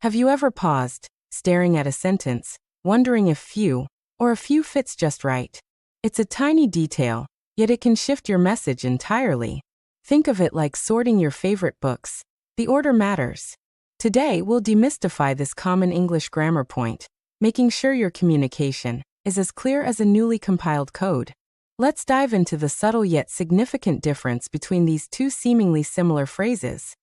Have you ever paused, staring at a sentence, wondering if few or a few fits just right? It's a tiny detail, yet it can shift your message entirely. Think of it like sorting your favorite books. The order matters. Today, we'll demystify this common English grammar point, making sure your communication is as clear as a newly compiled code. Let's dive into the subtle yet significant difference between these two seemingly similar phrases.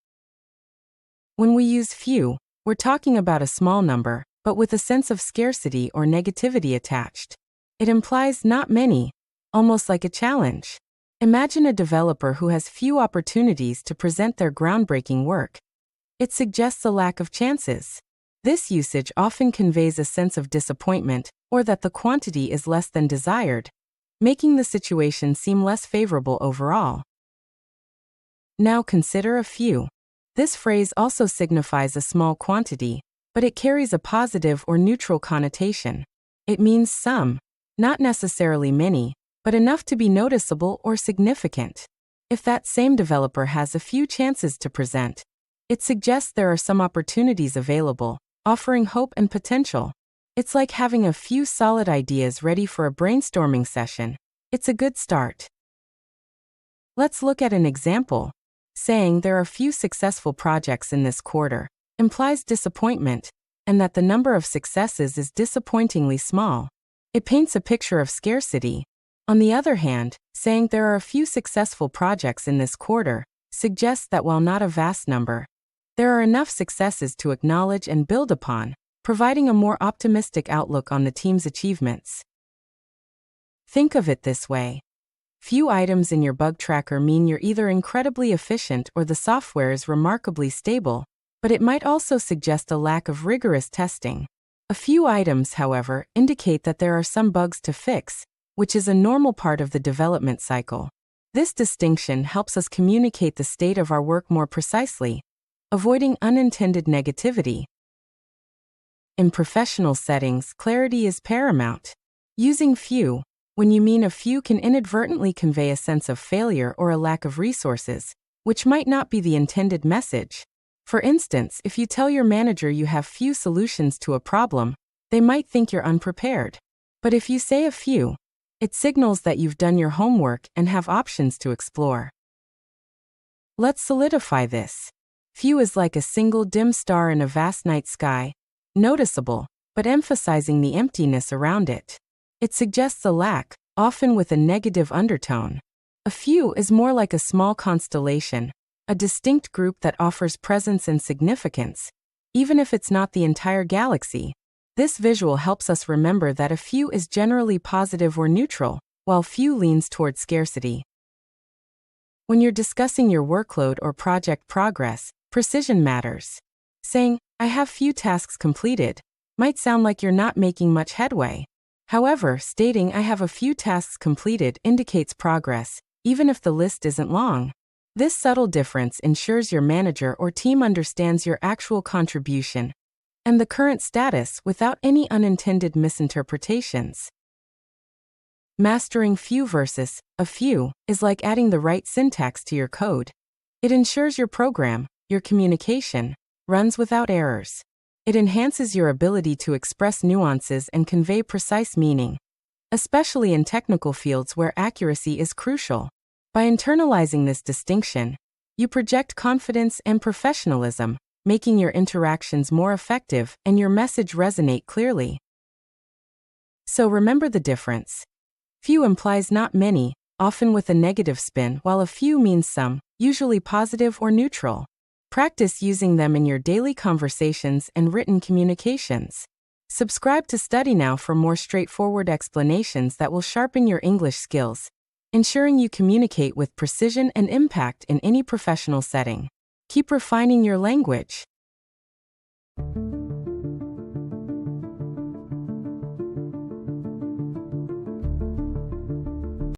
When we use few, we're talking about a small number, but with a sense of scarcity or negativity attached. It implies not many, almost like a challenge. Imagine a developer who has few opportunities to present their groundbreaking work. It suggests a lack of chances. This usage often conveys a sense of disappointment or that the quantity is less than desired, making the situation seem less favorable overall. Now consider a few. This phrase also signifies a small quantity, but it carries a positive or neutral connotation. It means some, not necessarily many, but enough to be noticeable or significant. If that same developer has a few chances to present, it suggests there are some opportunities available, offering hope and potential. It's like having a few solid ideas ready for a brainstorming session. It's a good start. Let's look at an example. Saying there are few successful projects in this quarter implies disappointment, and that the number of successes is disappointingly small. It paints a picture of scarcity. On the other hand, saying there are a few successful projects in this quarter suggests that while not a vast number, there are enough successes to acknowledge and build upon, providing a more optimistic outlook on the team's achievements. Think of it this way. Few items in your bug tracker mean you're either incredibly efficient or the software is remarkably stable, but it might also suggest a lack of rigorous testing. A few items, however, indicate that there are some bugs to fix, which is a normal part of the development cycle. This distinction helps us communicate the state of our work more precisely, avoiding unintended negativity. In professional settings, clarity is paramount. Using few, when you mean a few, can inadvertently convey a sense of failure or a lack of resources, which might not be the intended message. For instance, if you tell your manager you have few solutions to a problem, they might think you're unprepared. But if you say a few, it signals that you've done your homework and have options to explore. Let's solidify this. Few is like a single dim star in a vast night sky, noticeable, but emphasizing the emptiness around it. It suggests a lack, often with a negative undertone. A few is more like a small constellation, a distinct group that offers presence and significance, even if it's not the entire galaxy. This visual helps us remember that a few is generally positive or neutral, while few leans toward scarcity. When you're discussing your workload or project progress, precision matters. Saying, "I have few tasks completed," might sound like you're not making much headway. However, stating "I have a few tasks completed" indicates progress, even if the list isn't long. This subtle difference ensures your manager or team understands your actual contribution and the current status without any unintended misinterpretations. Mastering few versus a few is like adding the right syntax to your code. It ensures your program, your communication, runs without errors. It enhances your ability to express nuances and convey precise meaning, especially in technical fields where accuracy is crucial. By internalizing this distinction, you project confidence and professionalism, making your interactions more effective and your message resonate clearly. So remember the difference. Few implies not many, often with a negative spin, while a few means some, usually positive or neutral. Practice using them in your daily conversations and written communications. Subscribe to Study Now for more straightforward explanations that will sharpen your English skills, ensuring you communicate with precision and impact in any professional setting. Keep refining your language.